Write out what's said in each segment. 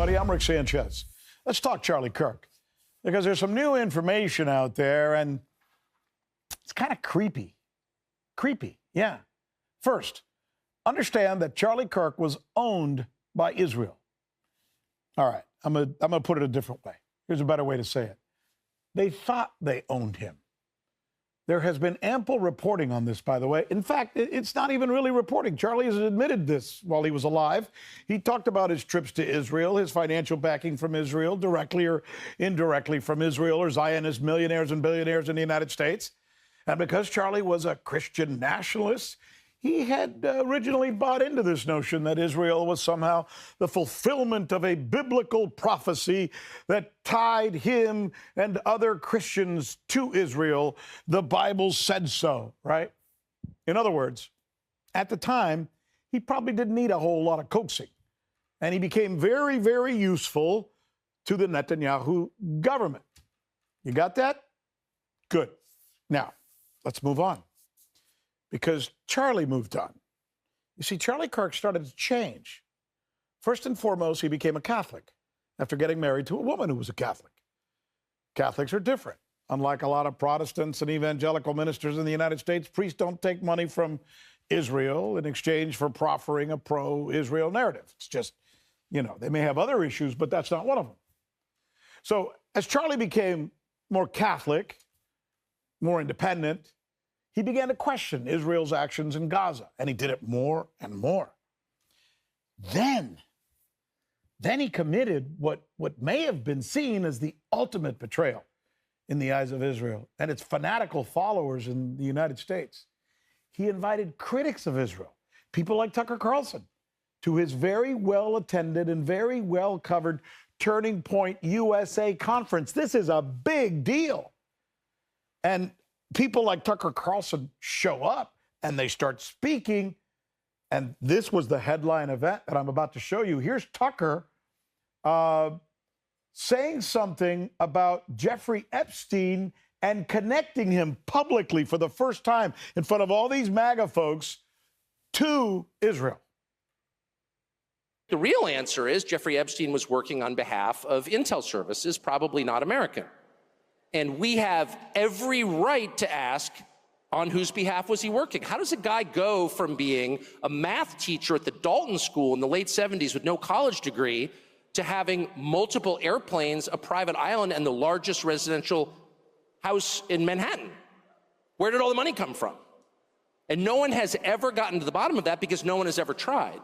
everybody. I'm Rick Sanchez. Let's talk Charlie Kirk, because there's some new information out there, and it's kind of creepy. Creepy, yeah. First, understand that Charlie Kirk was owned by Israel. All right, I'm gonna put it a different way. Here's a better way to say it. They thought they owned him. There has been ample reporting on this, by the way. In fact, it's not even really reporting. Charlie has admitted this while he was alive. He talked about his trips to Israel, his financial backing from Israel, directly or indirectly from Israel or Zionist millionaires and billionaires in the United States. And because Charlie was a Christian nationalist, he had originally bought into this notion that Israel was somehow the fulfillment of a biblical prophecy that tied him and other Christians to Israel. The Bible said so, right? In other words, at the time, he probably didn't need a whole lot of coaxing. And he became very, very useful to the Netanyahu government. You got that? Good. Now, let's move on. Because Charlie moved on. You see, Charlie Kirk started to change. First and foremost, he became a Catholic after getting married to a woman who was a Catholic. Catholics are different. Unlike a lot of Protestants and evangelical ministers in the United States, priests don't take money from Israel in exchange for proffering a pro-Israel narrative. It's just, they may have other issues, but that's not one of them. So as Charlie became more Catholic, more independent, he began to question Israel's actions in Gaza, and he did it more and more. Then he committed what may have been seen as the ultimate betrayal in the eyes of Israel and its fanatical followers in the United States. He invited critics of Israel, people like Tucker Carlson, to his very well-attended and very well-covered Turning Point USA conference. This is a big deal. And people like Tucker Carlson show up and they start speaking. And this was the headline event that I'm about to show you. Here's Tucker saying something about Jeffrey Epstein and connecting him publicly for the first time in front of all these MAGA folks to Israel. The real answer is Jeffrey Epstein was working on behalf of intel services, probably not American. And we have every right to ask, on whose behalf was he working? How does a guy go from being a math teacher at the Dalton School in the late 70s with no college degree to having multiple airplanes, a private island, and the largest residential house in Manhattan? Where did all the money come from? And no one has ever gotten to the bottom of that because no one has ever tried.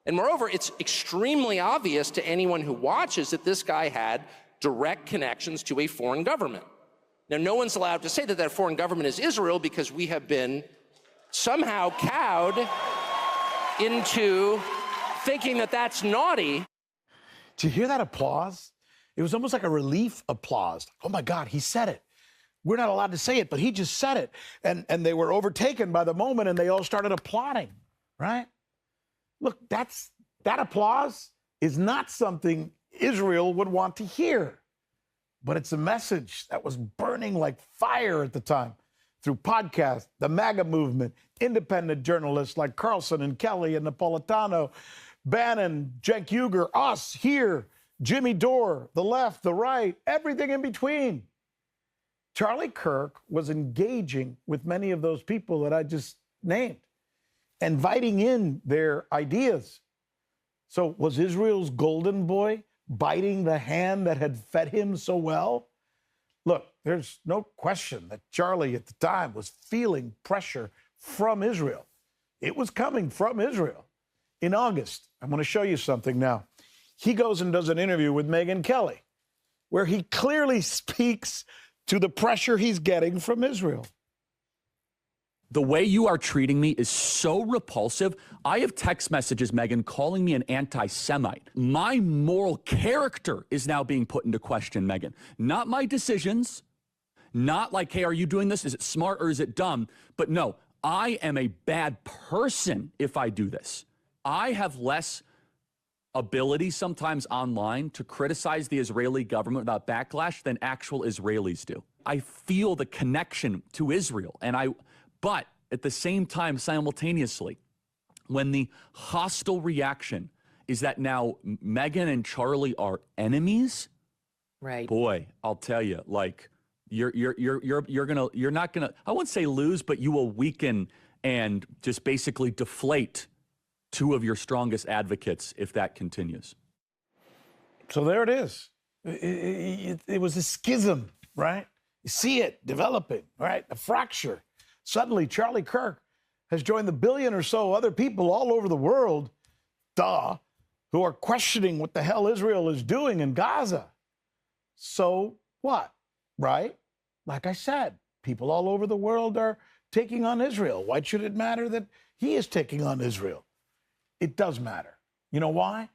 And moreover, it's extremely obvious to anyone who watches that this guy had direct connections to a foreign government. Now, no one's allowed to say that that foreign government is Israel because we have been somehow cowed into thinking that that's naughty. Did you hear that applause? It was almost like a relief applause. Oh my God, he said it. We're not allowed to say it, but he just said it. And they were overtaken by the moment and they all started applauding, right? Look, that applause is not something Israel would want to hear. But it's a message that was burning like fire at the time through podcasts, the MAGA movement, independent journalists like Carlson and Kelly and Napolitano, Bannon, Cenk Uygur, us here, Jimmy Dore, the left, the right, everything in between. Charlie Kirk was engaging with many of those people that I just named, inviting in their ideas. So was Israel's golden boy biting the hand that had fed him so well? Look, there's no question that Charlie at the time was feeling pressure from Israel. It was coming from Israel. In August, I'm going to show you something now. He goes and does an interview with Megyn Kelly, where he clearly speaks to the pressure he's getting from Israel. The way you are treating me is so repulsive. I have text messages, Megyn, calling me an anti-Semite. My moral character is now being put into question, Megyn. Not my decisions, not like, hey, are you doing this? Is it smart or is it dumb? But no, I am a bad person if I do this. I have less ability sometimes online to criticize the Israeli government without backlash than actual Israelis do. I feel the connection to Israel, but at the same time, simultaneously, when the hostile reaction is that now Meghan and Charlie are enemies. Right. Boy, I'll tell you, like you're not gonna, I wouldn't say lose, but you will weaken and just basically deflate two of your strongest advocates if that continues. So there it is. It was a schism, right? You see it developing, right? A fracture. Suddenly, Charlie Kirk has joined the billion or so other people all over the world, who are questioning what the hell Israel is doing in Gaza. So what, right? Like I said, people all over the world are taking on Israel. Why should it matter that he is taking on Israel? It does matter. You know why?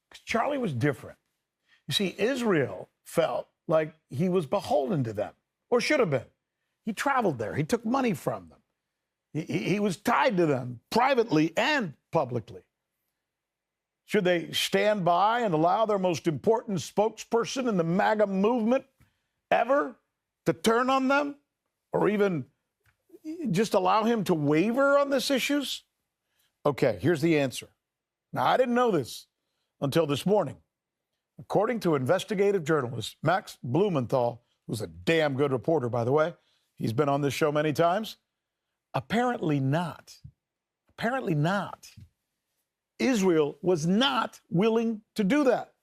Because Charlie was different. You see, Israel felt like he was beholden to them, or should have been. He traveled there. He took money from them. He was tied to them privately and publicly. Should they stand by and allow their most important spokesperson in the MAGA movement ever to turn on them, or even just allow him to waver on these issues? Okay, here's the answer. Now, I didn't know this until this morning. According to investigative journalist Max Blumenthal, who's a damn good reporter, by the way, he's been on this show many times, apparently not. Apparently not. Israel was not willing to do that.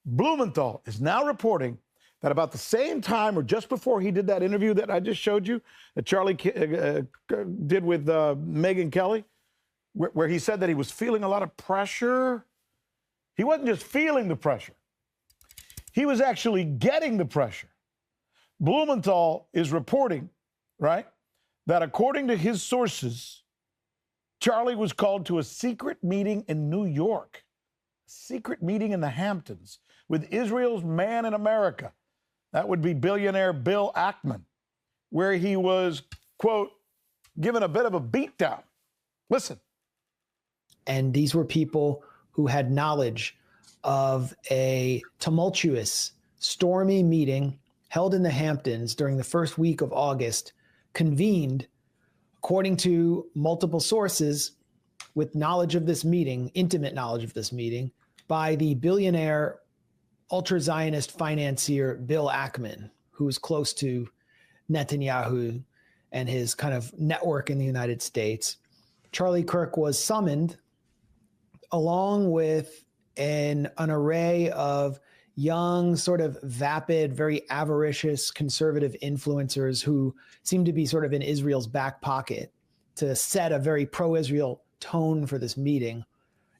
Blumenthal is now reporting that about the same time or just before he did that interview that I just showed you, that Charlie did with Megyn Kelly, where he said that he was feeling a lot of pressure. He wasn't just feeling the pressure. He was actually getting the pressure. Blumenthal is reporting, right, that according to his sources, Charlie was called to a secret meeting in New York, a secret meeting in the Hamptons with Israel's man in America. That would be billionaire Bill Ackman, where he was, quote, given a bit of a beatdown. Listen. And these were people who had knowledge of a tumultuous, stormy meeting held in the Hamptons during the first week of August, convened, according to multiple sources, with knowledge of this meeting, intimate knowledge of this meeting, by the billionaire ultra-Zionist financier Bill Ackman, who was close to Netanyahu and his kind of network in the United States. Charlie Kirk was summoned along with an array of young, sort of vapid, very avaricious conservative influencers who seemed to be sort of in Israel's back pocket to set a very pro-Israel tone for this meeting.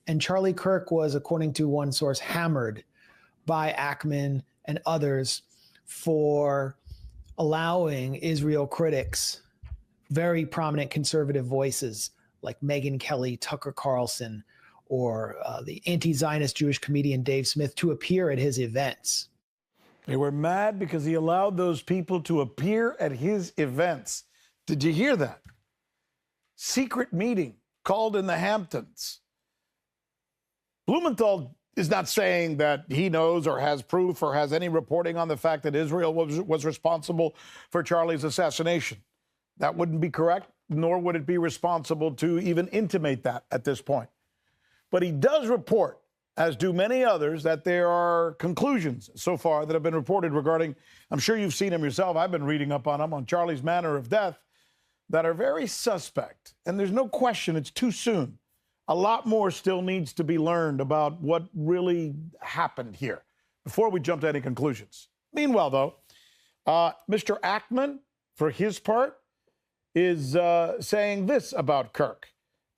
And Charlie Kirk was, according to one source, hammered by Ackman and others for allowing Israel critics, very prominent conservative voices like Megyn Kelly, Tucker Carlson, or the anti-Zionist Jewish comedian Dave Smith to appear at his events. They were mad because he allowed those people to appear at his events. Did you hear that? Secret meeting called in the Hamptons. Blumenthal is not saying that he knows or has proof or has any reporting on the fact that Israel was responsible for Charlie's assassination. That wouldn't be correct, nor would it be responsible to even intimate that at this point. But he does report, as do many others, that there are conclusions so far that have been reported regarding, I'm sure you've seen them yourself, I've been reading up on them, on Charlie's manner of death, that are very suspect. And there's no question it's too soon. A lot more still needs to be learned about what really happened here before we jump to any conclusions. Meanwhile, though, Mr. Ackman, for his part, is saying this about Kirk,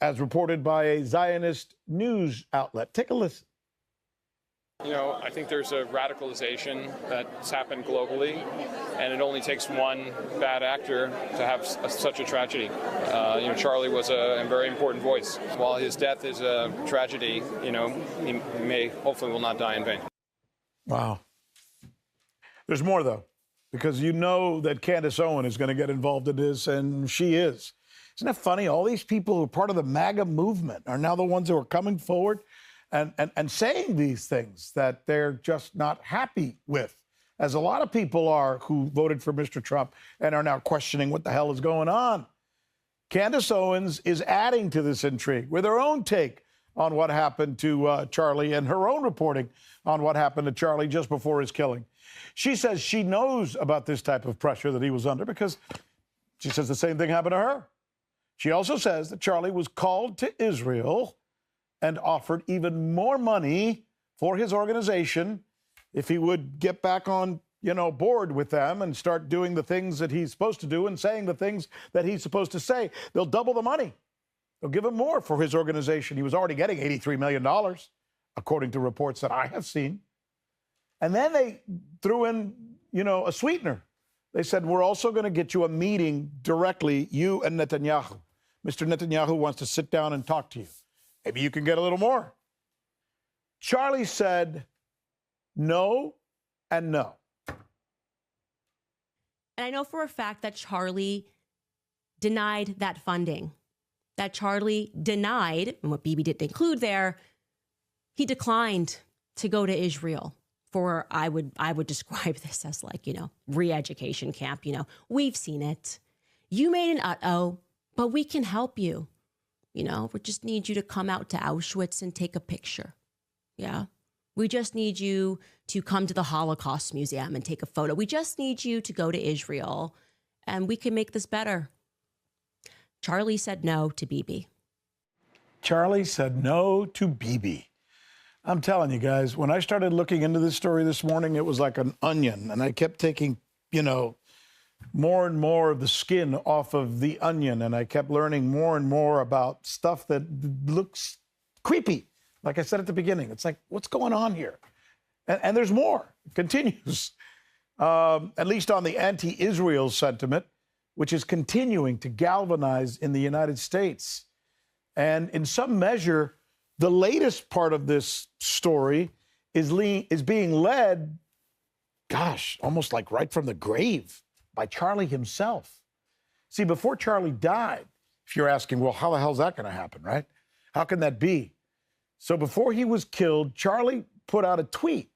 as reported by a Zionist news outlet. Take a listen. You know, I think there's a radicalization that's happened globally, and it only takes one bad actor to have such a tragedy. You know, Charlie was a very important voice. While his death is a tragedy, you know, he hopefully will not die in vain. Wow. There's more, though, because you know that Candace Owen is going to get involved in this, and she is. Isn't that funny? All these people who are part of the MAGA movement are now the ones who are coming forward and saying these things that they're just not happy with, as a lot of people are who voted for Mr. Trump and are now questioning what the hell is going on. Candace Owens is adding to this intrigue with her own take on what happened to Charlie and her own reporting on what happened to Charlie just before his killing. She says she knows about this type of pressure that he was under because she says the same thing happened to her. She also says that Charlie was called to Israel and offered even more money for his organization if he would get back on, board with them and start doing the things that he's supposed to do and saying the things that he's supposed to say. They'll double the money. They'll give him more for his organization. He was already getting $83 million, according to reports that I have seen. And then they threw in, a sweetener. They said, we're also going to get you a meeting directly, you and Netanyahu. Mr. Netanyahu wants to sit down and talk to you. Maybe you can get a little more. Charlie said no and no. And I know for a fact that Charlie denied that funding, that Charlie denied, and what Bibi didn't include there, he declined to go to Israel for, I would describe this as like, re-education camp. We've seen it. You made an uh-oh, but we can help you. We just need you to come out to Auschwitz and take a picture. Yeah. We just need you to come to the Holocaust Museum and take a photo. We just need you to go to Israel and we can make this better. Charlie said no to Bibi. Charlie said no to Bibi. I'm telling you guys, when I started looking into this story this morning, it was like an onion. And I kept taking, more and more of the skin off of the onion. And I kept learning more and more about stuff that looks creepy. Like I said at the beginning, it's like, what's going on here? And there's more. It continues, at least on the anti-Israel sentiment, which is continuing to galvanize in the United States. And in some measure, the latest part of this story is being led, almost like right from the grave by Charlie himself. See, before Charlie died, if you're asking, well, how the hell's that going to happen, right? How can that be? So before he was killed, Charlie put out a tweet.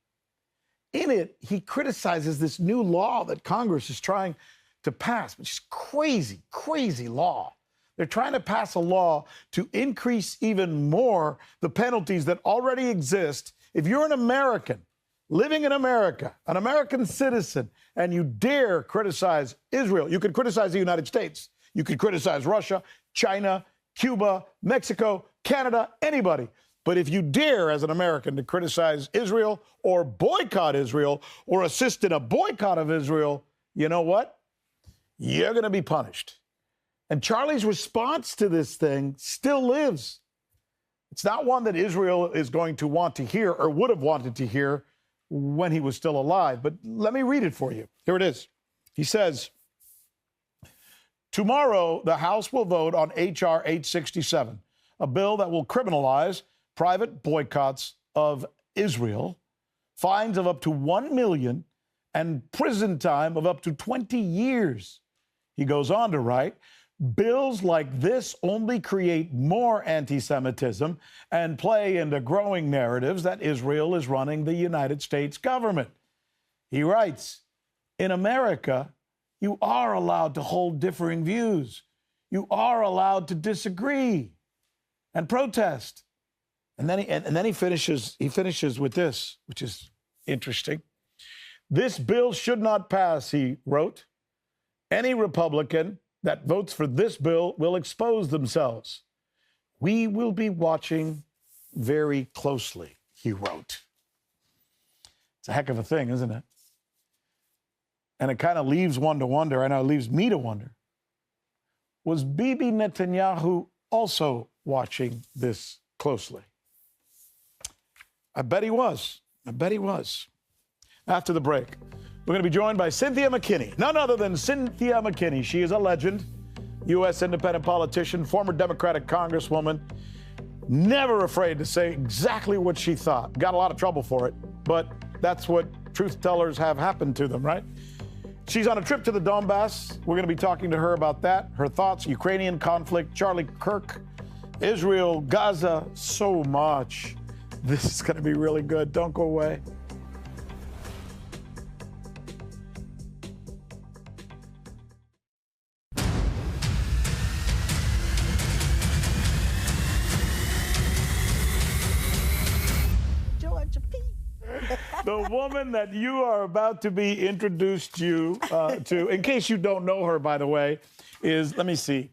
In it, he criticizes this new law that Congress is trying to pass, which is crazy, crazy law. They're trying to pass a law to increase even more the penalties that already exist. If you're an American, living in America, an American citizen, and you dare criticize Israel, you could criticize the United States, you could criticize Russia, China, Cuba, Mexico, Canada, anybody. But if you dare, as an American, to criticize Israel or boycott Israel or assist in a boycott of Israel, you know what? You're going to be punished. And Charlie's response to this thing still lives. It's not one that Israel is going to want to hear or would have wanted to hear when he was still alive. But let me read it for you. Here it is. He says, tomorrow, the House will vote on H.R. 867, a bill that will criminalize private boycotts of Israel, fines of up to $1 million, and prison time of up to 20 years. He goes on to write, bills like this only create more anti-Semitism and play into growing narratives that Israel is running the United States government. He writes, in America, you are allowed to hold differing views. You are allowed to disagree and protest. And then he finishes with this, which is interesting. This bill should not pass, he wrote. Any Republican that votes for this bill will expose themselves. We will be watching very closely, he wrote. It's a heck of a thing, isn't it? And it kind of leaves one to wonder, I know it leaves me to wonder, was Bibi Netanyahu also watching this closely? I bet he was. I bet he was. After the break, we're going to be joined by Cynthia McKinney, none other than Cynthia McKinney. She is a legend, U.S. independent politician, former Democratic congresswoman, never afraid to say exactly what she thought. Got a lot of trouble for it, but that's what truth tellers have happened to them, right? She's on a trip to the Donbass. We're going to be talking to her about that, her thoughts, Ukrainian conflict, Charlie Kirk, Israel, Gaza, so much. This is going to be really good. Don't go away. The woman that you are about to be introduced to, in case you don't know her, by the way, is, let me see,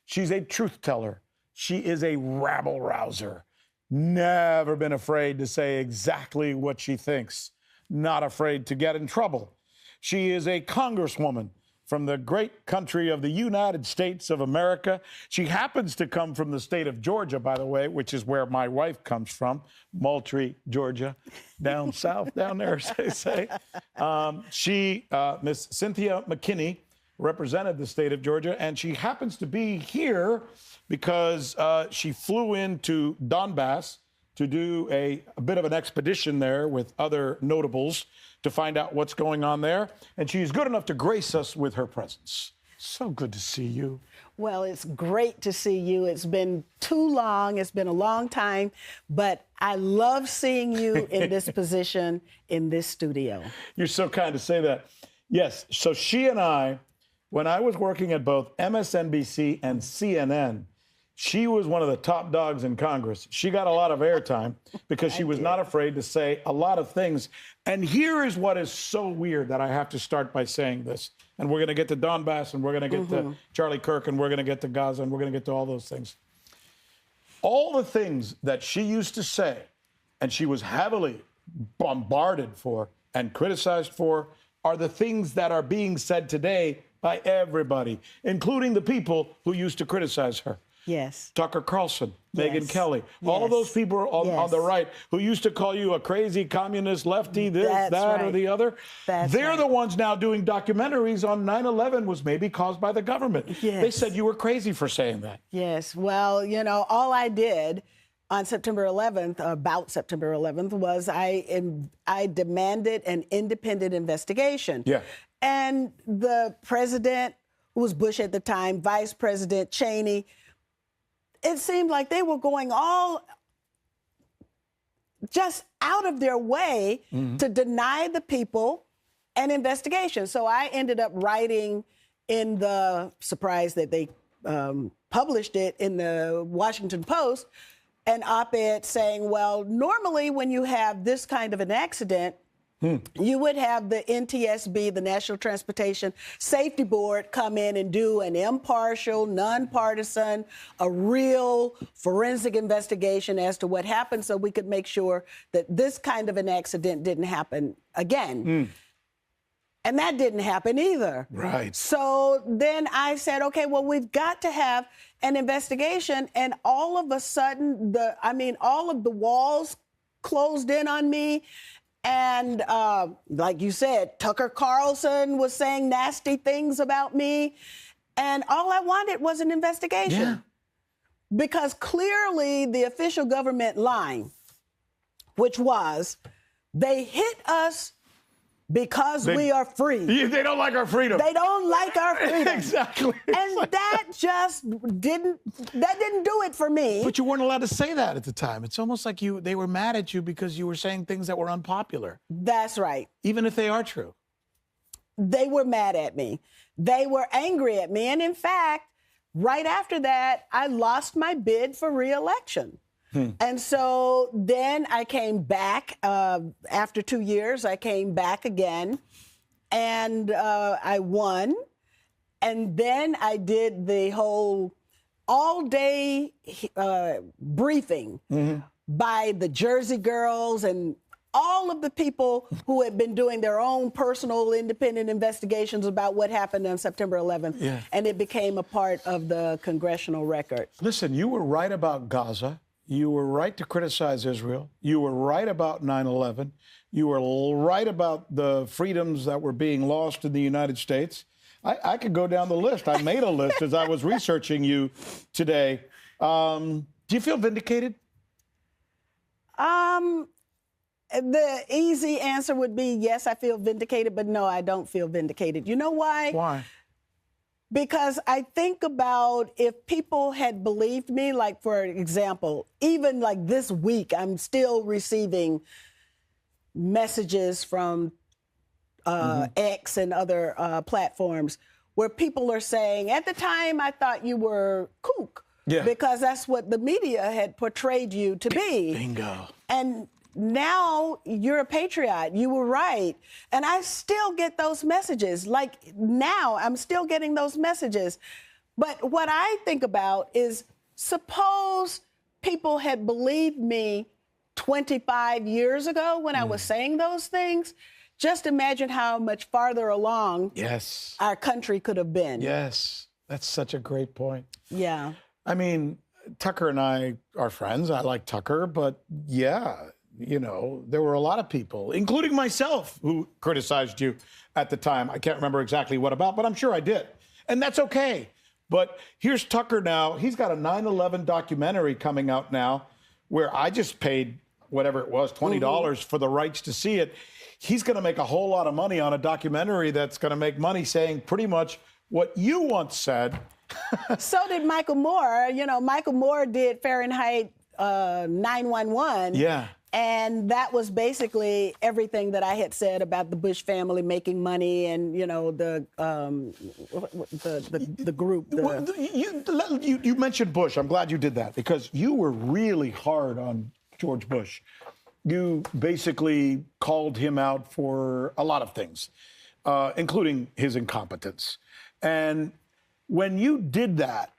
she's a truth teller. She is a rabble rouser. Never been afraid to say exactly what she thinks. Not afraid to get in trouble. She is a congresswoman from the great country of the United States of America. She happens to come from the state of Georgia, by the way, which is where my wife comes from, Moultrie, Georgia, down south, down there, as they say. Miss Cynthia McKinney, represented the state of Georgia, and she happens to be here because she flew into Donbass to do a bit of an expedition there with other notables to find out what's going on there. And she's good enough to grace us with her presence. So good to see you. Well, it's great to see you. It's been too long. It's been a long time, but I love seeing you in this position in this studio. You're so kind to say that. Yes, so she and I, when I was working at both MSNBC and CNN, she was one of the top dogs in Congress. She got a lot of airtime because she was not afraid to say a lot of things. And here is what is so weird that I have to start by saying this. And we're going to get to Donbass, and we're going to get to Charlie Kirk, and we're going to get to Gaza, and we're going to get to all those things. All the things that she used to say, and she was heavily bombarded for and criticized for, are the things that are being said today by everybody, including the people who used to criticize her. Yes. Tucker Carlson, Megyn Yes. Kelly, all of those people on the right who used to call you a crazy communist lefty, this, That's that, or right. the other. That's They're right. the ones now doing documentaries on 9/11 was maybe caused by the government. Yes. They said you were crazy for saying that. Yes. Well, you know, all I did on September 11th, about September 11th, was I demanded an independent investigation. Yeah. And the president, who was Bush at the time, Vice President Cheney, it seemed like they were going all just out of their way to deny the people an investigation. So I ended up writing in the, surprise that they published it in the Washington Post, an op-ed saying, well, normally when you have this kind of an accident, you would have the NTSB, the National Transportation Safety Board, come in and do an impartial, nonpartisan, a real forensic investigation as to what happened so we could make sure that this kind of an accident didn't happen again. And that didn't happen either. Right. So then I said, okay, well, we've got to have an investigation. And all of a sudden, all of the walls closed in on me. And like you said, Tucker Carlson was saying nasty things about me. And all I wanted was an investigation. Yeah. Because clearly the official government line, which was, they hit us because we are free. They don't like our freedom. They don't like our freedom. Exactly. And that just didn't do it for me. But you weren't allowed to say that at the time. It's almost like they were mad at you because you were saying things that were unpopular. That's right. Even if they are true. They were mad at me. They were angry at me. And in fact, right after that, I lost my bid for re-election. And so then I came back after 2 years. I came back again, and I won. And then I did the whole all-day briefing by the Jersey Girls and all of the people who had been doing their own personal independent investigations about what happened on September 11th. Yeah. And it became a part of the congressional record. Listen, you were right about Gaza. You were right to criticize Israel. You were right about 9/11. You were right about the freedoms that were being lost in the United States. I could go down the list. I made a list as I was researching you today. Do you feel vindicated? The easy answer would be yes, I feel vindicated, but no, I don't feel vindicated. You know why? Why? Because I think about if people had believed me, like, for example, even like this week, I'm still receiving messages from X and other platforms where people are saying, at the time, I thought you were kook. Yeah. Because that's what the media had portrayed you to be. Bingo. And now you're a patriot. You were right. And I still get those messages. Like now, I'm still getting those messages. But what I think about is, suppose people had believed me 25 years ago when I was saying those things. Just imagine how much farther along our country could have been. Yes, that's such a great point. Yeah. I mean, Tucker and I are friends. I like Tucker, but yeah, you know, there were a lot of people, including myself, who criticized you at the time. I can't remember exactly what about, but I'm sure I did. And that's okay. But here's Tucker now. He's got a 9/11 documentary coming out now where I just paid whatever it was, $20 for the rights to see it. He's going to make a whole lot of money on a documentary that's going to make money saying pretty much what you once said. So did Michael Moore. You know, Michael Moore did Fahrenheit 9/11. Yeah. And that was basically everything that I had said about the Bush family making money and, you know, the group. You mentioned Bush. I'm glad you did that because you were really hard on George Bush. You basically called him out for a lot of things, including his incompetence. And when you did that,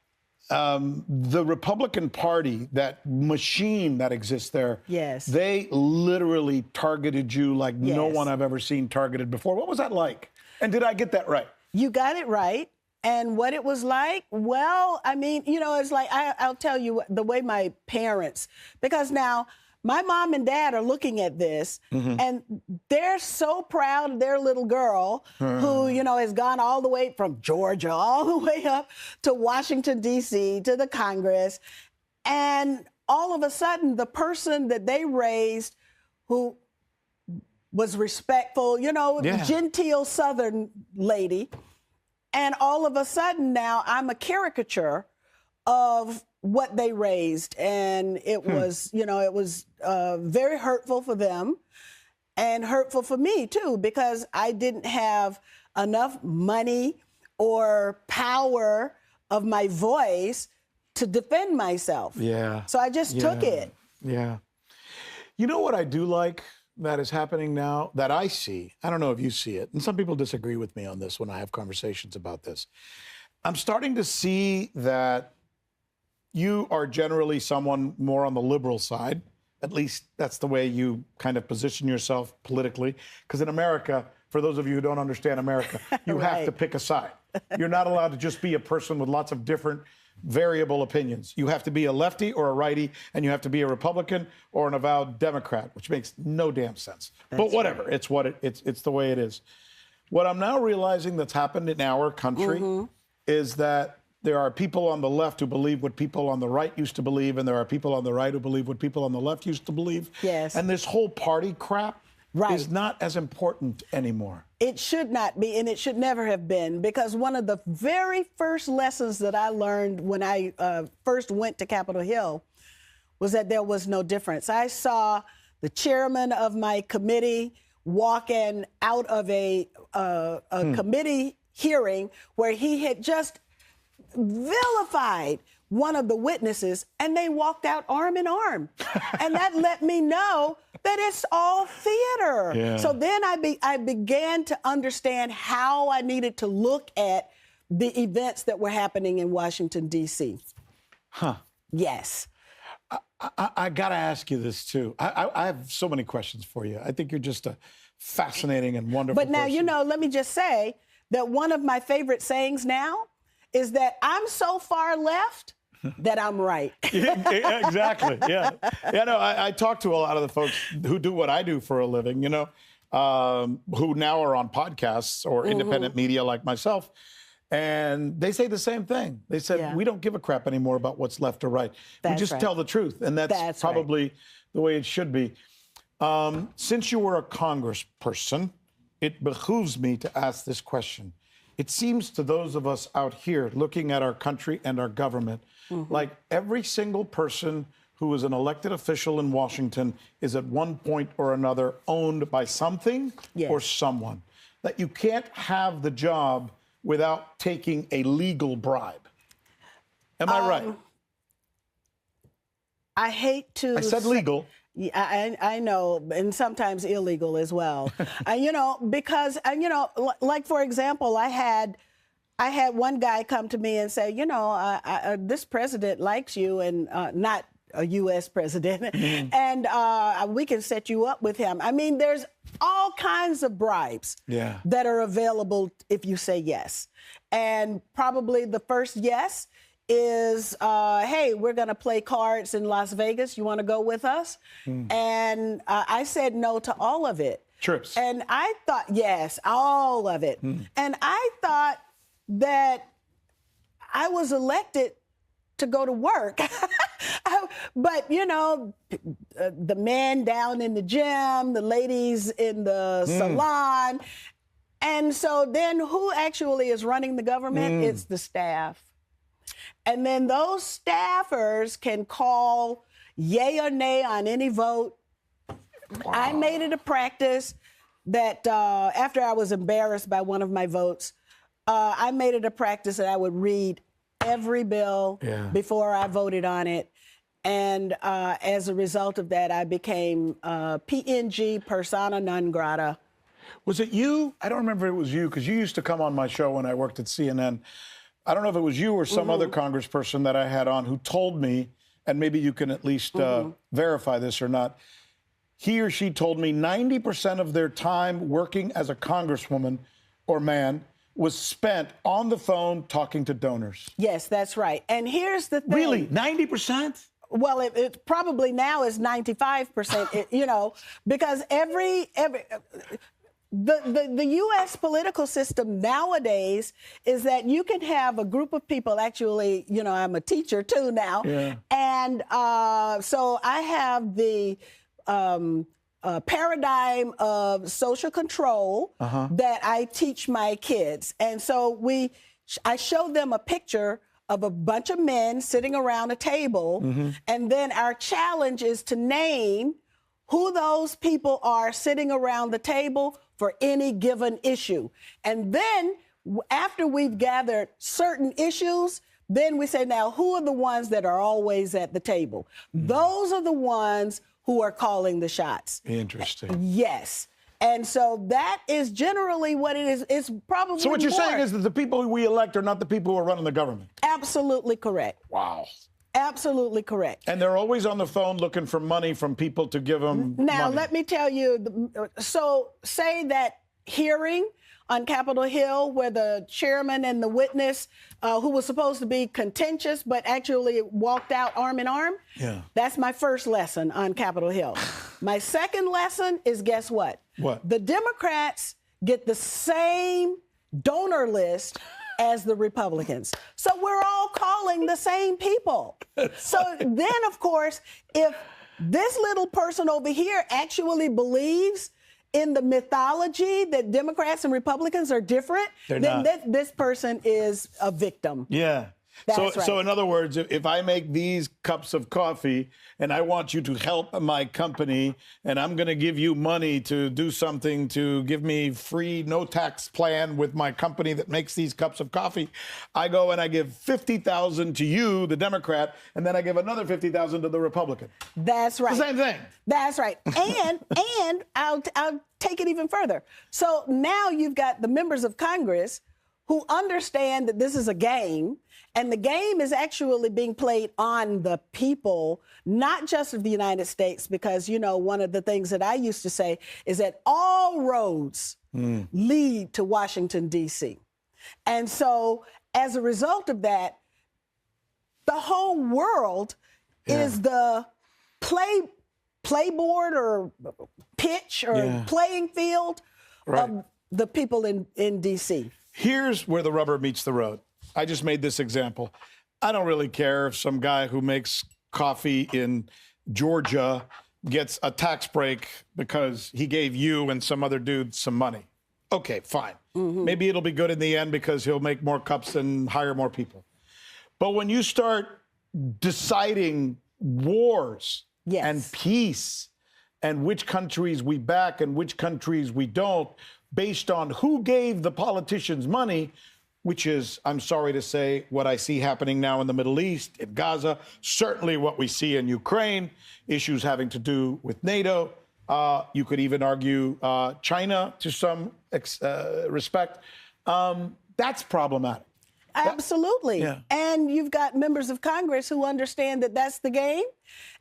the Republican Party, that machine that exists there, they literally targeted you like no one I've ever seen targeted before. What was that like? And did I get that right? You got it right. And what it was like, well, I mean, you know, it's like, I'll tell you the way my parents, because now my mom and dad are looking at this and they're so proud of their little girl who, you know, has gone all the way from Georgia all the way up to Washington, D.C., to the Congress. And all of a sudden, the person that they raised who was respectful, you know, genteel Southern lady. And all of a sudden now I'm a caricature of what they raised. And it was, you know, it was very hurtful for them and hurtful for me, too, because I didn't have enough money or power of my voice to defend myself. Yeah. So I just took it. Yeah. You know what I do like that is happening now that I see? I don't know if you see it, and some people disagree with me on this when I have conversations about this. I'm starting to see that you are generally someone more on the liberal side. At least that's the way you kind of position yourself politically. Because in America, for those of you who don't understand America, you have to pick a side. You're not allowed to just be a person with lots of different variable opinions. You have to be a lefty or a righty, and you have to be a Republican or an avowed Democrat, which makes no damn sense. But whatever, it's the way it is. What I'm now realizing that's happened in our country is that there are people on the left who believe what people on the right used to believe, and there are people on the right who believe what people on the left used to believe. Yes. And this whole party crap is not as important anymore. It should not be, and it should never have been, because one of the very first lessons that I learned when I first went to Capitol Hill was that there was no difference. I saw the chairman of my committee walking out of a committee hearing where he had just vilified one of the witnesses, and they walked out arm in arm. And that let me know that it's all theater. Yeah. So then I began to understand how I needed to look at the events that were happening in Washington, D.C. Huh. Yes. I got to ask you this, too. I have so many questions for you. I think you're just a fascinating and wonderful But now, person. you know, let me just say that one of my favorite sayings now is that I'm so far left that I'm right. Yeah, exactly. Yeah. Yeah, no, I talk to a lot of the folks who do what I do for a living, you know, who now are on podcasts or independent media like myself. And they say the same thing. They said, we don't give a crap anymore about what's left or right. We just tell the truth. And that's probably the way it should be. Since you were a congressperson, it behooves me to ask this question. It seems to those of us out here looking at our country and our government, like every single person who is an elected official in Washington is at one point or another owned by something or someone. That you can't have the job without taking a legal bribe. Am I right? I hate to... I said legal. Yeah, I know, and sometimes illegal as well. Because like for example, I had one guy come to me and say, this president likes you, and not a U.S. president, and we can set you up with him. I mean, there's all kinds of bribes that are available if you say yes. And probably the first yes is, hey, we're going to play cards in Las Vegas. You want to go with us? And I said no to all of it. Trips. And I thought, yes, all of it. And I thought that I was elected to go to work. But, the men down in the gym, the ladies in the salon. And so then who actually is running the government? It's the staff. And then those staffers can call yay or nay on any vote. Wow. I made it a practice that after I was embarrassed by one of my votes, I made it a practice that I would read every bill before I voted on it. And as a result of that, I became PNG, persona non grata. Was it you? I don't remember if it was you, because you used to come on my show when I worked at CNN. I don't know if it was you or some other congressperson that I had on who told me, and maybe you can at least verify this or not, he or she told me 90% of their time working as a congresswoman or man was spent on the phone talking to donors. Yes, that's right. And here's the thing. Really? 90%? Well, it probably now is 95%, because the U.S. political system nowadays is that you can have a group of people. Actually, I'm a teacher too now. Yeah. And so I have the paradigm of social control that I teach my kids. And so I show them a picture of a bunch of men sitting around a table. And then our challenge is to name who those people are sitting around the table for any given issue. And then after we've gathered certain issues, then we say, now, who are the ones that are always at the table? Those are the ones who are calling the shots. Interesting. Yes. And so that is generally what it is. It's probably So what you're more. saying is that the people who we elect are not the people who are running the government? Absolutely correct. Wow. Absolutely correct. And they're always on the phone looking for money from people to give them Now, money. let me tell you, so say that hearing on Capitol Hill where the chairman and the witness who was supposed to be contentious but actually walked out arm in arm. Yeah. That's my first lesson on Capitol Hill. My second lesson is, guess what? What? The Democrats get the same donor list as the Republicans. So we're all calling the same people. So then, of course, if this little person over here actually believes in the mythology that Democrats and Republicans are different, then this person is a victim. Yeah. That's right. So in other words, if I make these cups of coffee and I want you to help my company and I'm going to give you money to do something to give me free no tax plan with my company that makes these cups of coffee, I go and I give $50,000 to you, the Democrat, and then I give another $50,000 to the Republican. That's right. It's the same thing. That's right. And I'll take it even further. So now you've got the members of Congress who understand that this is a game, and the game is actually being played on the people, not just of the United States, because, one of the things that I used to say is that all roads lead to Washington, D.C. And so as a result of that, the whole world is the playboard or pitch or playing field of the people in D.C. Here's where the rubber meets the road. I just made this example. I don't really care if some guy who makes coffee in Georgia gets a tax break because he gave you and some other dude some money. Okay, fine. Maybe it'll be good in the end because he'll make more cups and hire more people. But when you start deciding wars and peace and which countries we back and which countries we don't, based on who gave the politicians money, which is, I'm sorry to say, what I see happening now in the Middle East, in Gaza, certainly what we see in Ukraine, issues having to do with NATO. You could even argue China to some respect. That's problematic. Absolutely. Yeah. And you've got members of Congress who understand that that's the game.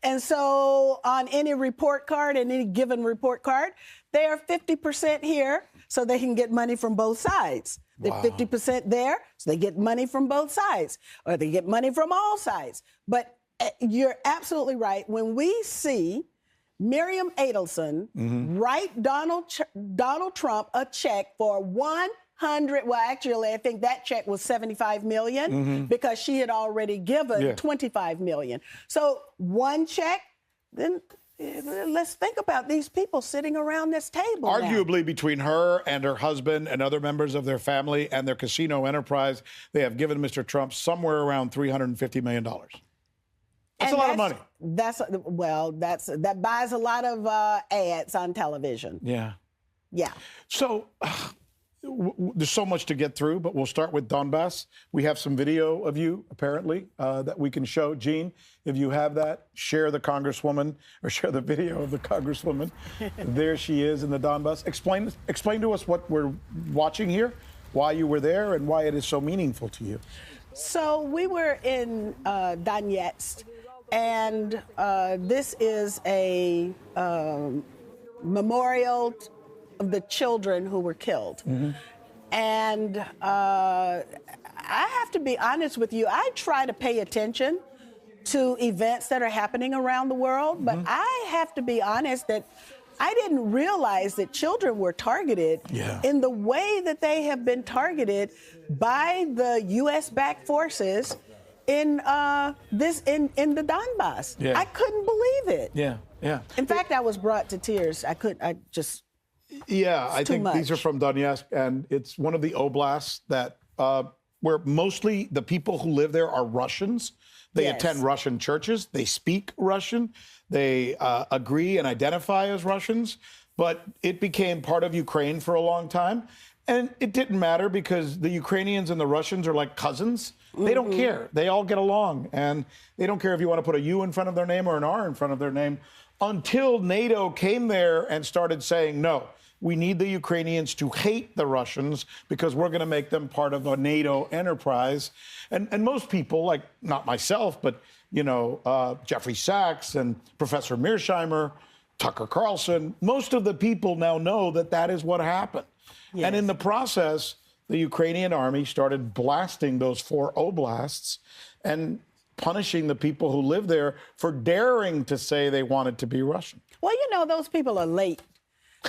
And so on any report card, and any given report card, they are 50% here so they can get money from both sides. They're 50% there, so they get money from both sides, or they get money from all sides. But you're absolutely right. When we see Miriam Adelson write Donald Trump a check for well, actually, I think that check was $75 million because she had already given $25 million. So one check, then let's think about these people sitting around this table. Arguably, between her and her husband and other members of their family and their casino enterprise, they have given Mr. Trump somewhere around $350 million. That's a lot of money. That buys a lot of ads on television. Yeah. Yeah. So there's so much to get through, but we'll start with Donbass. We have some video of you, apparently, that we can show. Gene, if you have that, share the Congresswoman, or share the video of the Congresswoman. There she is in the Donbass. Explain to us what we're watching here, why you were there, and why it is so meaningful to you. So we were in Donetsk, and this is a memorial of the children who were killed. And I have to be honest with you, I try to pay attention to events that are happening around the world, but I have to be honest that I didn't realize that children were targeted in the way that they have been targeted by the U.S.-backed forces in the Donbass. I couldn't believe it. In fact, I was brought to tears. I think these are from Donetsk, and it's one of the oblasts that where mostly the people who live there are Russians. They attend Russian churches. They speak Russian. They agree and identify as Russians. But it became part of Ukraine for a long time. And it didn't matter because the Ukrainians and the Russians are like cousins. They don't care. They all get along. And they don't care if you want to put a U in front of their name or an R in front of their name, until NATO came there and started saying, no, we need the Ukrainians to hate the Russians because we're going to make them part of a NATO enterprise. And most people, like not myself, but, Jeffrey Sachs and Professor Mearsheimer, Tucker Carlson, most of the people now know that that is what happened. And in the process, the Ukrainian army started blasting those 4 oblasts and punishing the people who live there for daring to say they wanted to be Russian. Well, those people are late.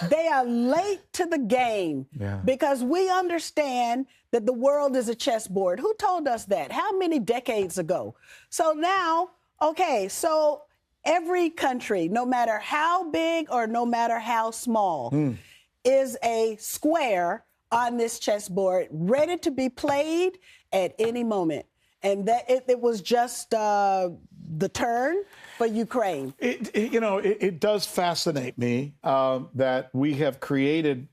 They are late to the game because we understand that the world is a chessboard. Who told us that? How many decades ago? So now, so every country, no matter how big or no matter how small, is a square on this chessboard ready to be played at any moment. And that it was just the turn for Ukraine. It does fascinate me that we have created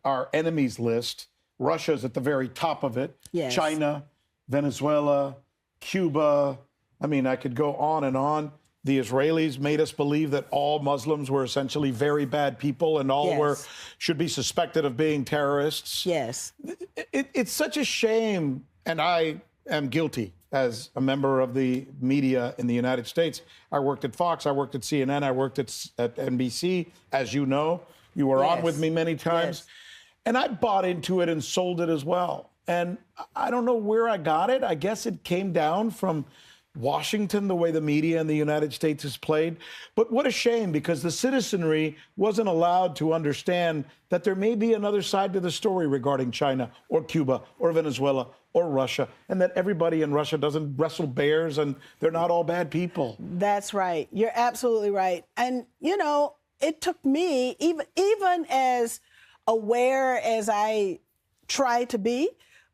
our enemies list. Russia's at the very top of it. China, Venezuela, Cuba. I mean, I could go on and on. The Israelis made us believe that all Muslims were essentially very bad people and all should be suspected of being terrorists. It's such a shame, and I am guilty as a member of the media in the United States. I worked at Fox, I worked at CNN, I worked at NBC. As you know, you were on with me many times. And I bought into it and sold it as well. And I don't know where I got it. I guess it came down from Washington, the way the media in the United States is played. But what a shame, because the citizenry wasn't allowed to understand that there may be another side to the story regarding China or Cuba or Venezuela or Russia, and that everybody in Russia doesn't wrestle bears and they're not all bad people. That's right. You're absolutely right. And, it took me, even as aware as I try to be,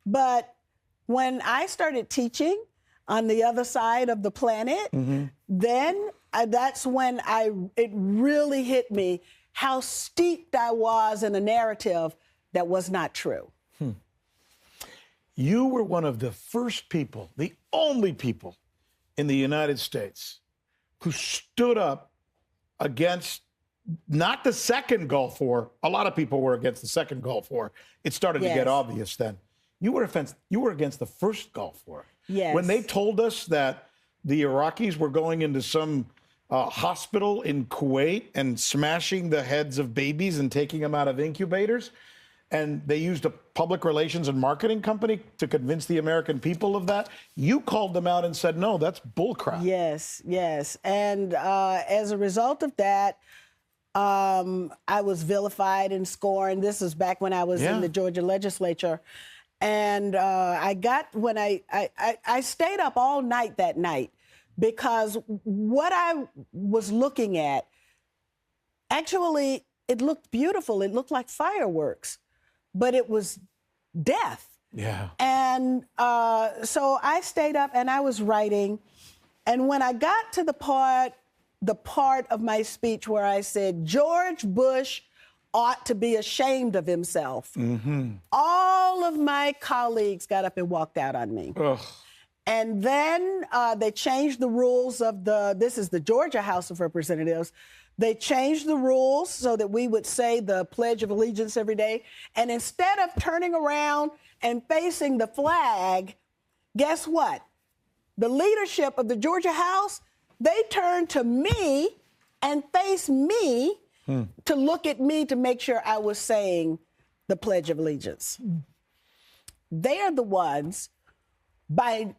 but when I started teaching on the other side of the planet, then that's when it really hit me how steeped I was in a narrative that was not true. You were one of the first people, the only people in the United States who stood up against not the second Gulf War. A lot of people were against the second Gulf War. It started to get obvious then. You were against the first Gulf War. Yes. When they told us that the Iraqis were going into some hospital in Kuwait and smashing the heads of babies and taking them out of incubators, and they used a public relations and marketing company to convince the American people of that, you called them out and said, no, that's bullcrap. Yes, yes. And as a result of that, I was vilified and scorned. This was back when I was in the Georgia legislature. And I stayed up all night that night because what I was looking at, actually, it looked beautiful. It looked like fireworks, but it was death. Yeah. And so I stayed up and I was writing. And when I got to the part of my speech where I said, George Bush ought to be ashamed of himself, all of my colleagues got up and walked out on me. Ugh. And then they changed the rules of this is the Georgia House of Representatives. They changed the rules so that we would say the Pledge of Allegiance every day. And instead of turning around and facing the flag, guess what? The leadership of the Georgia House, they turned to me and faced me to look at me to make sure I was saying the Pledge of Allegiance. They are the ones, by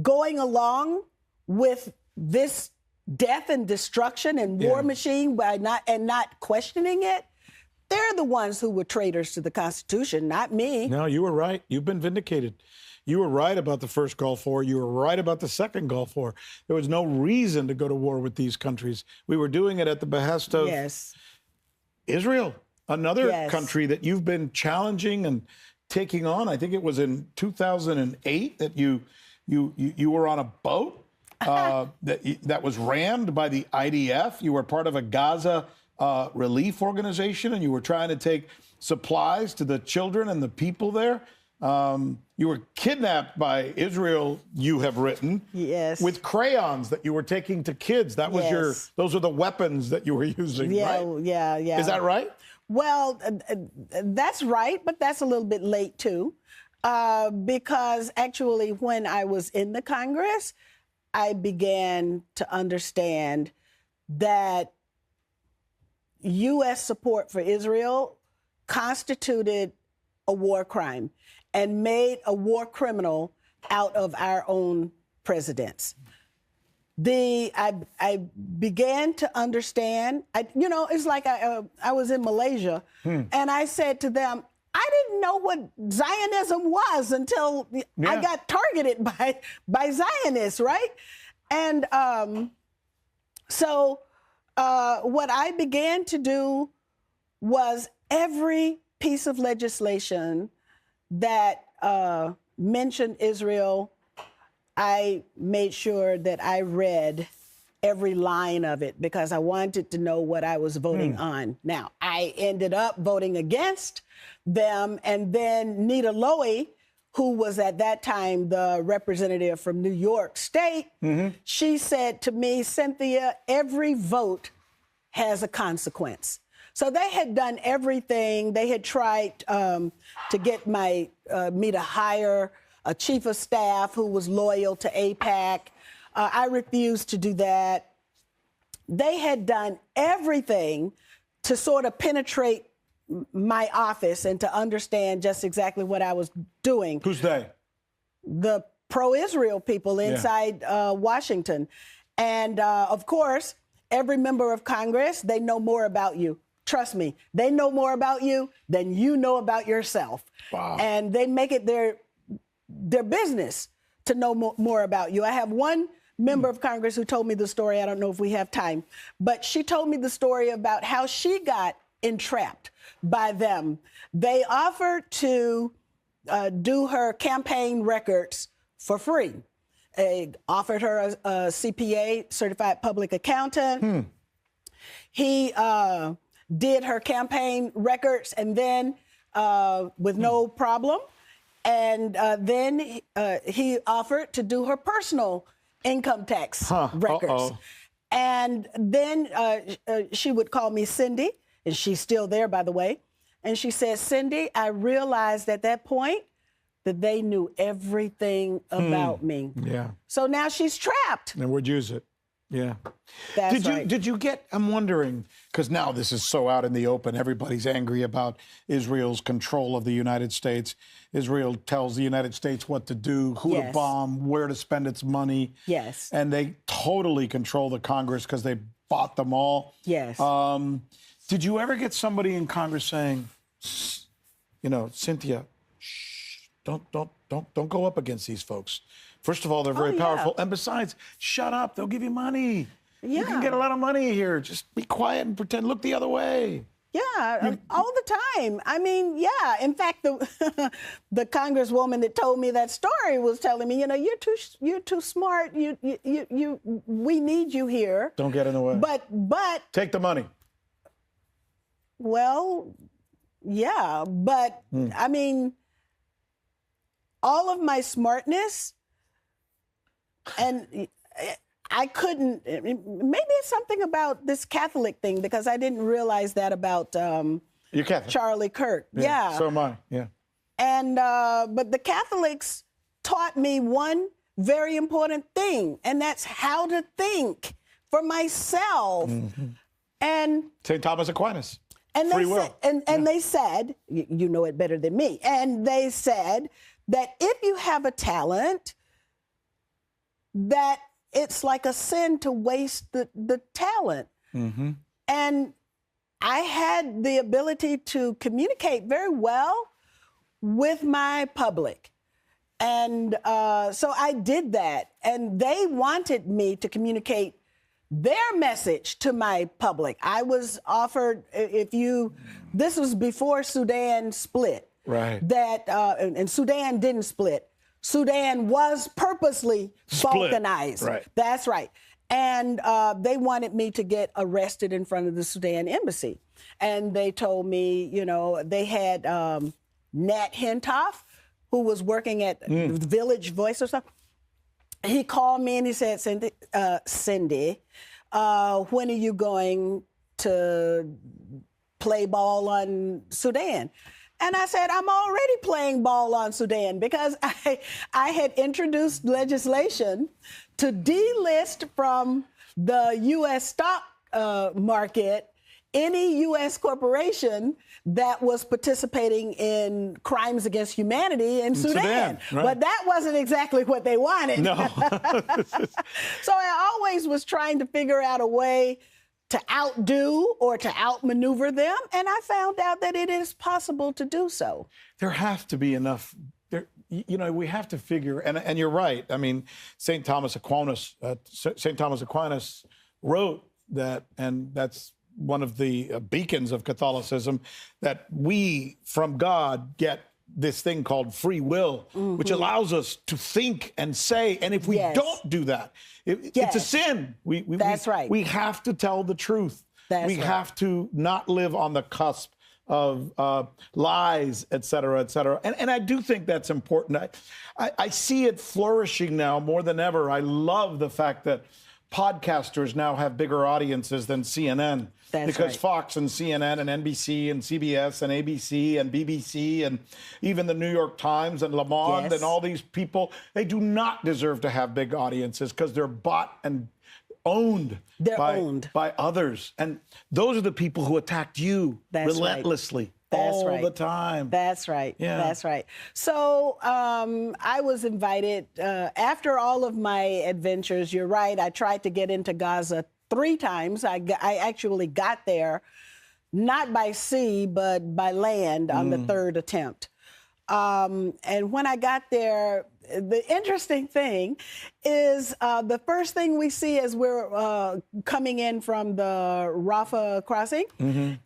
going along with this death and destruction and war machine by not questioning it, they're the ones who were traitors to the Constitution, not me. No, you were right. You've been vindicated. You were right about the first Gulf War. You were right about the second Gulf War. There was no reason to go to war with these countries. We were doing it at the behest of Israel, another country that you've been challenging and taking on. I think it was in 2008 that you were on a boat that was rammed by the IDF. You were part of a Gaza relief organization, and you were trying to take supplies to the children and the people there. You were kidnapped by Israel, you have written, with crayons that you were taking to kids. That was those are the weapons that you were using, right? Yeah. Is that right? Well, that's right, but that's a little bit late too, because actually when I was in the Congress, I began to understand that U.S. support for Israel constituted a war crime and made a war criminal out of our own presidents. I began to understand, it's like I was in Malaysia and I said to them, I didn't know what Zionism was until I got targeted by Zionists, right? And so what I began to do was every piece of legislation that mentioned Israel, I made sure that I read every line of it because I wanted to know what I was voting on. Now, I ended up voting against them, and then Nita Lowey, who was at that time the representative from New York State, she said to me, Cynthia, every vote has a consequence. So they had done everything. They had tried to get me to hire a chief of staff who was loyal to AIPAC. I refused to do that. They had done everything to sort of penetrate my office and to understand just exactly what I was doing. Who's they? The pro-Israel people inside Washington. And of course, every member of Congress, they know more about you. Trust me, they know more about you than you know about yourself. Wow. And they make it their business to know more about you. I have one member of Congress who told me the story. I don't know if we have time, but she told me the story about how she got entrapped by them. They offered to do her campaign records for free. They offered her a CPA, certified public accountant. He did her campaign records, and then with no problem, And then he offered to do her personal income tax records. Uh-oh. And then she would call me Cindy, and she's still there, by the way. And she said, Cindy, I realized at that point that they knew everything about me. Yeah. So now she's trapped. And would use it. Yeah. That's right. Did you get, I'm wondering, because now this is so out in the open, everybody's angry about Israel's control of the United States. Israel tells the United States what to do, who to bomb, where to spend its money. Yes. And they totally control the Congress because they bought them all. Yes. Did you ever get somebody in Congress saying, you know, Cynthia, don't go up against these folks. First of all, they're very powerful. And besides, shut up. They'll give you money. Yeah. You can get a lot of money here. Just be quiet and pretend. Look the other way. Yeah, all the time. I mean, yeah. In fact, the the congresswoman that told me that story was telling me, you know, you're too smart. We need you here. Don't get in the way. But take the money. Well, yeah, but I mean, all of my smartness, and I couldn't, maybe it's something about this Catholic thing, because I didn't realize that about You're Catholic. Charlie Kirk. Yeah. So am I, yeah. And, but the Catholics taught me one very important thing, and that's how to think for myself. And St. Thomas Aquinas. And Free they will. said, and they said, you know it better than me, and they said that if you have a talent, that it's like a sin to waste the talent. And I had the ability to communicate very well with my public. And so I did that. And they wanted me to communicate their message to my public. I was offered, this was before Sudan split. Right. That, and Sudan didn't split. Sudan was purposely balkanized. Right. That's right. And they wanted me to get arrested in front of the Sudan embassy. And they told me, you know, they had Nat Hentoff, who was working at Village Voice or something. He called me and he said, Cindy, when are you going to play ball on Sudan? And I said, I'm already playing ball on Sudan, because I had introduced legislation to delist from the U.S. stock market any U.S. corporation that was participating in crimes against humanity in Sudan. Right. But that wasn't exactly what they wanted. No. So I always was trying to figure out a way to outdo or to outmaneuver them, and I found out that it is possible to do so. There has to be enough. You know, we have to figure, and you're right. I mean, St. Thomas Aquinas wrote that, and that's one of the beacons of Catholicism, that we from God get this thing called free will, which allows us to think and say. And if we don't do that, it's a sin. That's right. We have to tell the truth. We have to not live on the cusp of lies, et cetera, et cetera. And I do think that's important. I see it flourishing now more than ever. I love the fact that podcasters now have bigger audiences than CNN. Because Fox and CNN and NBC and CBS and ABC and BBC and even the New York Times and Le Monde and all these people, they do not deserve to have big audiences because they're bought and owned by others. And those are the people who attacked you relentlessly. All the time. That's right. Yeah. That's right. So I was invited after all of my adventures. You're right. I tried to get into Gaza 3 times. I actually got there, not by sea, but by land on the 3rd attempt. And when I got there, the interesting thing is the first thing we see as we're coming in from the Rafah crossing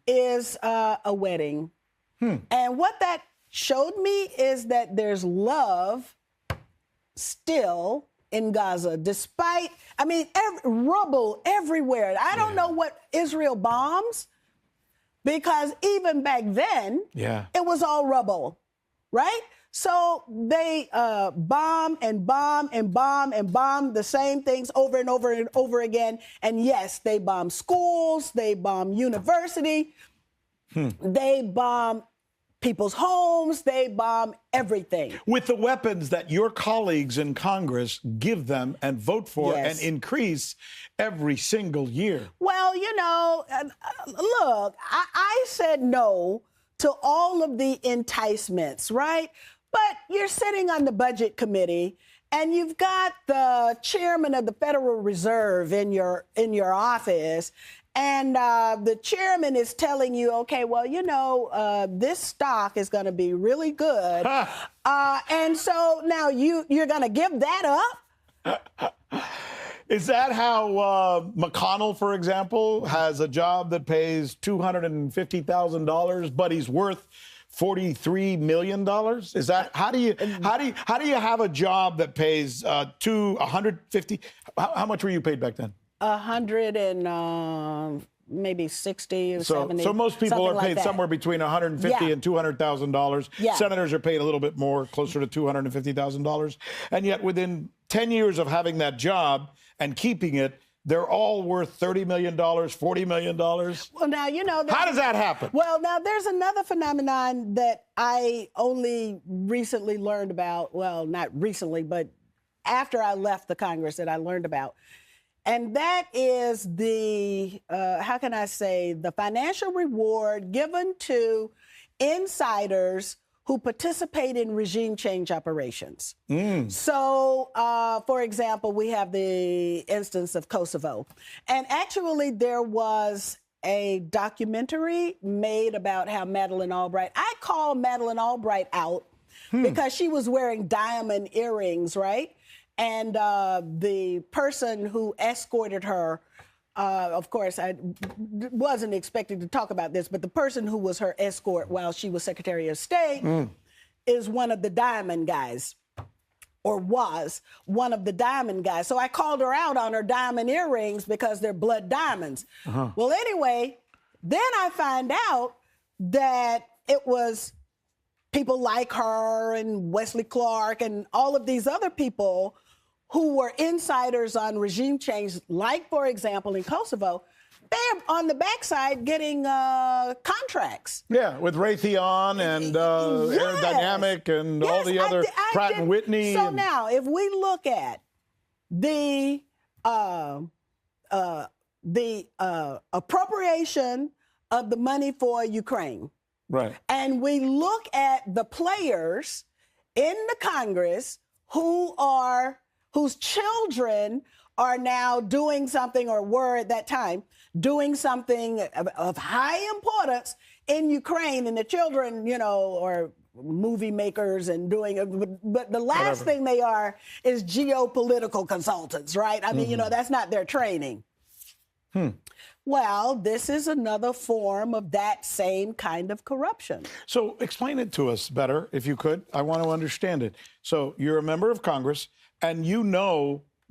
is a wedding. And what that showed me is that there's love still in Gaza, despite, I mean, rubble everywhere. I don't know what Israel bombs, because even back then, it was all rubble. right? So they bomb and bomb and bomb and bomb the same things over and over and over again. And yes, they bomb schools, they bomb university, they bomb people's homes, they bomb everything. With the weapons that your colleagues in Congress give them and vote for and increase every single year. Well, look, I said no to all of the enticements, right? But you're sitting on the budget committee and you've got the chairman of the Federal Reserve in your office. And the chairman is telling you, okay, well, this stock is going to be really good. And so now you're going to give that up? Is that how McConnell, for example, has a job that pays $250,000, but he's worth $43 million? Is that how do you have a job that pays $150? How much were you paid back then? 100 and maybe 60 or 70. So most people are paid like somewhere between $150,000 and $200,000. Yeah. Senators are paid a little bit more, closer to $250,000. And yet within 10 years of having that job and keeping it, they're all worth $30 million, $40 million. Well, now, how does that happen? Well, now there's another phenomenon that I only recently learned about. Well, not recently, but after I left the Congress that I learned about. And that is the, the financial reward given to insiders who participate in regime change operations. So, for example, we have the instance of Kosovo. And actually, there was a documentary made about how Madeleine Albright, I call Madeleine Albright out because she was wearing diamond earrings, right? And the person who escorted her, of course, I wasn't expected to talk about this, but the person who was her escort while she was Secretary of State is one of the diamond guys, or was one of the diamond guys. So I called her out on her diamond earrings because they're blood diamonds. Well, anyway, then I find out that it was people like her and Wesley Clark and all of these other people who were insiders on regime change, like, for example, in Kosovo, they're on the backside getting contracts. Yeah, with Raytheon and Aerodynamic and all the other Pratt & Whitney. So now, if we look at the appropriation of the money for Ukraine, right, and we look at the players in the Congress whose children are now doing something, or were at that time doing something of high importance in Ukraine, and the children, are movie makers and doing, but the last thing they are is geopolitical consultants, right? I mean, that's not their training. Well, this is another form of that same kind of corruption. So explain it to us better, if you could. I want to understand it. So you're a member of Congress, and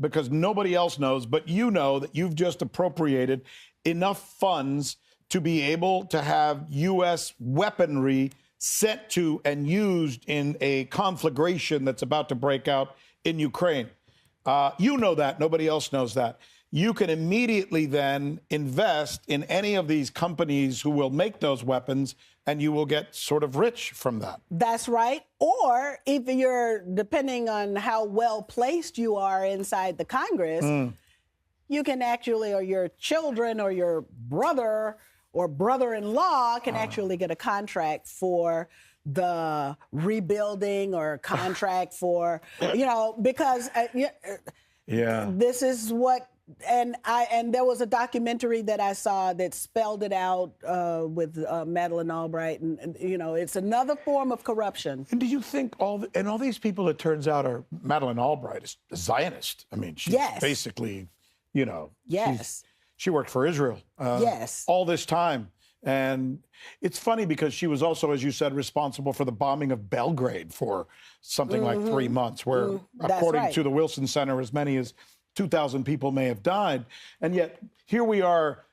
because nobody else knows, but you know that you've just appropriated enough funds to be able to have U.S. weaponry sent to and used in a conflagration that's about to break out in Ukraine. You know that. Nobody else knows that. You can immediately then invest in any of these companies who will make those weapons, and you will get sort of rich from that. That's right. Or if you're, depending on how well placed you are inside the Congress, you can actually, or your children or your brother or brother-in-law can actually get a contract for the rebuilding, or a contract for, because this is what. And there was a documentary that I saw that spelled it out with Madeleine Albright, and it's another form of corruption. And do you think all these people, it turns out, are Madeleine Albright is a Zionist? I mean, she's basically, she worked for Israel. All this time. And it's funny because she was also, as you said, responsible for the bombing of Belgrade for something like 3 months, where, according to the Wilson Center, as many as 2,000 people may have died. And yet here we are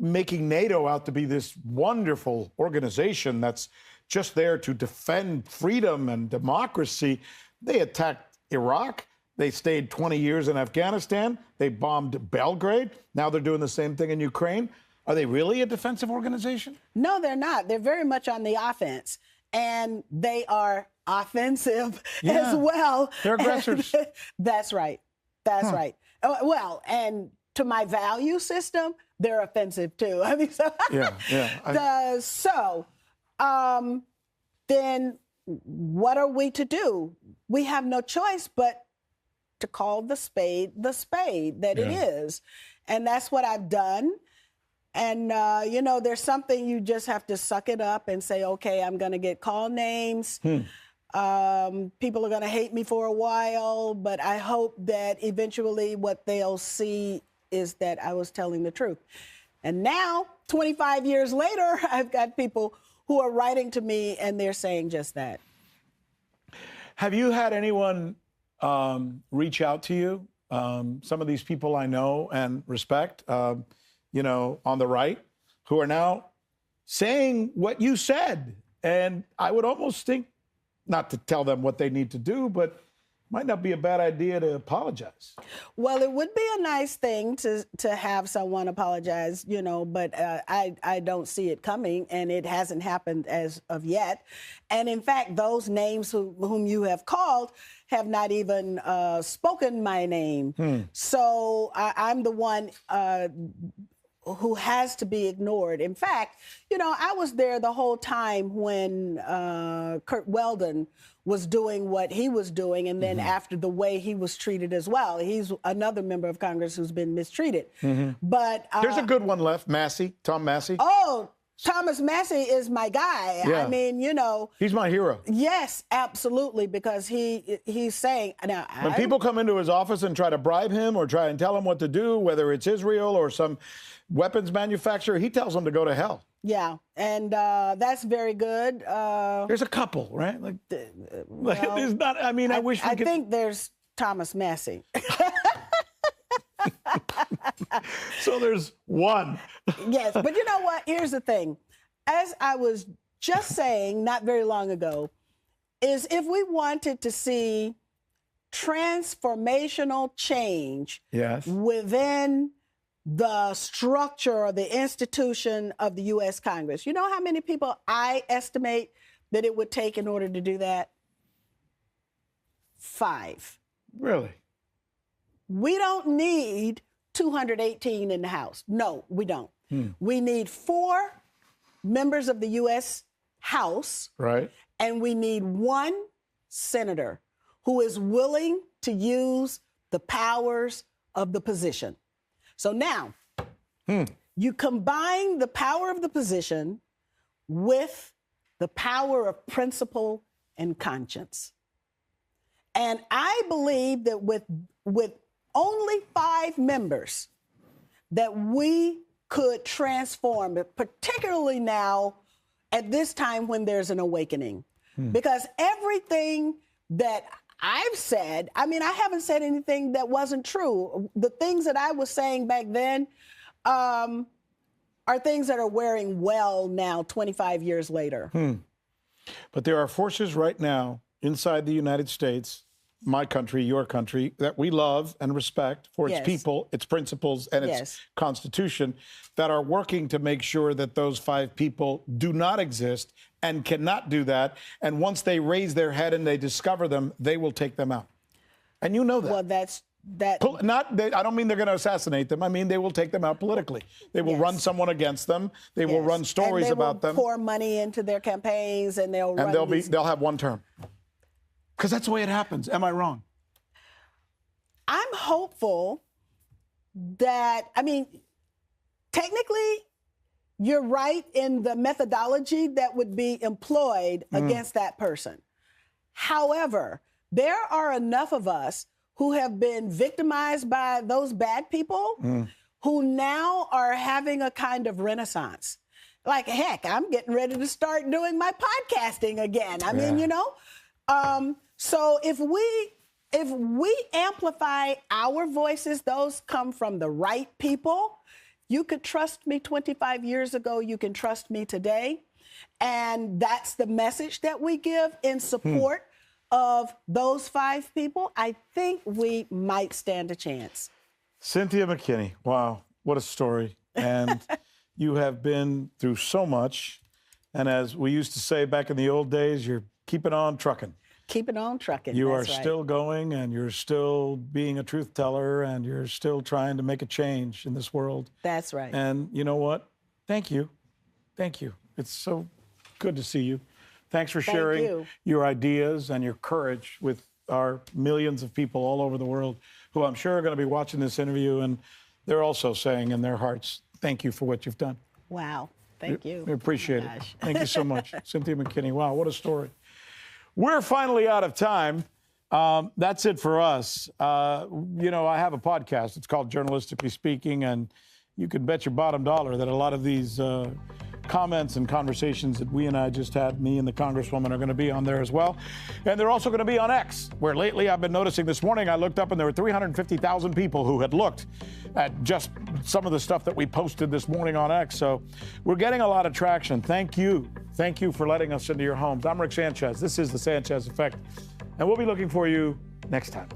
making NATO out to be this wonderful organization that's just there to defend freedom and democracy. They attacked Iraq. They stayed 20 years in Afghanistan. They bombed Belgrade. Now they're doing the same thing in Ukraine. Are they really a defensive organization? No, they're not. They're very much on the offense. And they are offensive as well. They're aggressors. That's right. That's right. Well, and to my value system, they're offensive too. I mean, so then what are we to do? We have no choice but to call the spade that it is. And that's what I've done. And, you know, there's something you just have to suck it up and say, okay, I'm going to get call names. People are going to hate me for a while, but I hope that eventually what they'll see is that I was telling the truth. And now, 25 years later, I've got people who are writing to me and they're saying just that. Have you had anyone reach out to you? Some of these people I know and respect, you know, on the right, who are now saying what you said. And I would almost think, not to tell them what they need to do, but might not be a bad idea to apologize. Well, it would be a nice thing to have someone apologize, you know, but I don't see it coming, and it hasn't happened as of yet. And in fact, those names whom you have called have not even spoken my name. So I'm the one who has to be ignored. In fact, you know, I was there the whole time when Kurt Weldon was doing what he was doing, and then after the way he was treated as well. He's another member of Congress who's been mistreated. But there's a good one left, Massey, Tom Massey. Oh, Thomas Massey is my guy. Yeah. I mean, you know. He's my hero. Yes, absolutely, because he's saying, now, when people come into his office and try to bribe him or try and tell him what to do, whether it's Israel or some weapons manufacturer, he tells them to go to hell. Yeah, and that's very good. There's a couple, right? Like, well, there's not. I mean, I wish we I could. think there's Thomas Massey. So there's one. Yes, but you know what? Here's the thing. As I was just saying not very long ago, is if we wanted to see transformational change within the structure or the institution of the U.S. Congress, you know how many people I estimate that it would take in order to do that? 5. Really? We don't need 218 in the House. No, we don't. We need 4 members of the U.S. House. Right. And we need 1 senator who is willing to use the powers of the position. So now, you combine the power of the position with the power of principle and conscience. And I believe that with only 5 members, that we could transform it, particularly now at this time when there's an awakening. Because everything that I've said, I mean, I haven't said anything that wasn't true. The things that I was saying back then are things that are wearing well now, 25 years later. But there are forces right now inside the United States, my country, your country, that we love and respect for its people, its principles, and its Constitution, that are working to make sure that those 5 people do not exist and cannot do that. And once they raise their head and they discover them, they will take them out. And you know that. Well, that's that. I don't mean they're going to assassinate them. I mean they will take them out politically. They will run someone against them. They will run stories about them. They will pour money into their campaigns, and they'll have 1 term. Because that's the way it happens. Am I wrong? I'm hopeful that, I mean, technically, you're right in the methodology that would be employed against that person. However, there are enough of us who have been victimized by those bad people who now are having a kind of renaissance. Like, heck, I'm getting ready to start doing my podcasting again. I mean, you know, so if we amplify our voices, those come from the right people. You could trust me 25 years ago. You can trust me today. and that's the message that we give in support of those 5 people, I think we might stand a chance. Cynthia McKinney, wow, what a story. And you have been through so much. And as we used to say back in the old days, you're keeping on trucking. Keeping on trucking. You are that's right. still going, and you're still being a truth teller, and you're still trying to make a change in this world. That's right. And you know what? Thank you. Thank you. It's so good to see you. Thanks for sharing you. your ideas and your courage with our millions of people all over the world who I'm sure are going to be watching this interview, and they're also saying in their hearts, thank you for what you've done. Wow. Thank you. We appreciate Oh my it. gosh. Thank you so much. Cynthia McKinney. Wow, what a story. We're finally out of time. That's it for us. You know, I have a podcast. It's called Journalistically Speaking, and you can bet your bottom dollar that a lot of these comments and conversations that we and I just had, me and the Congresswoman, are going to be on there as well. And they're also going to be on X, where lately I've been noticing. This morning I looked up and there were 350,000 people who had looked at just some of the stuff that we posted this morning on X. So we're getting a lot of traction. Thank you. Thank you for letting us into your homes. I'm Rick Sanchez. This is The Sanchez Effect. And we'll be looking for you next time.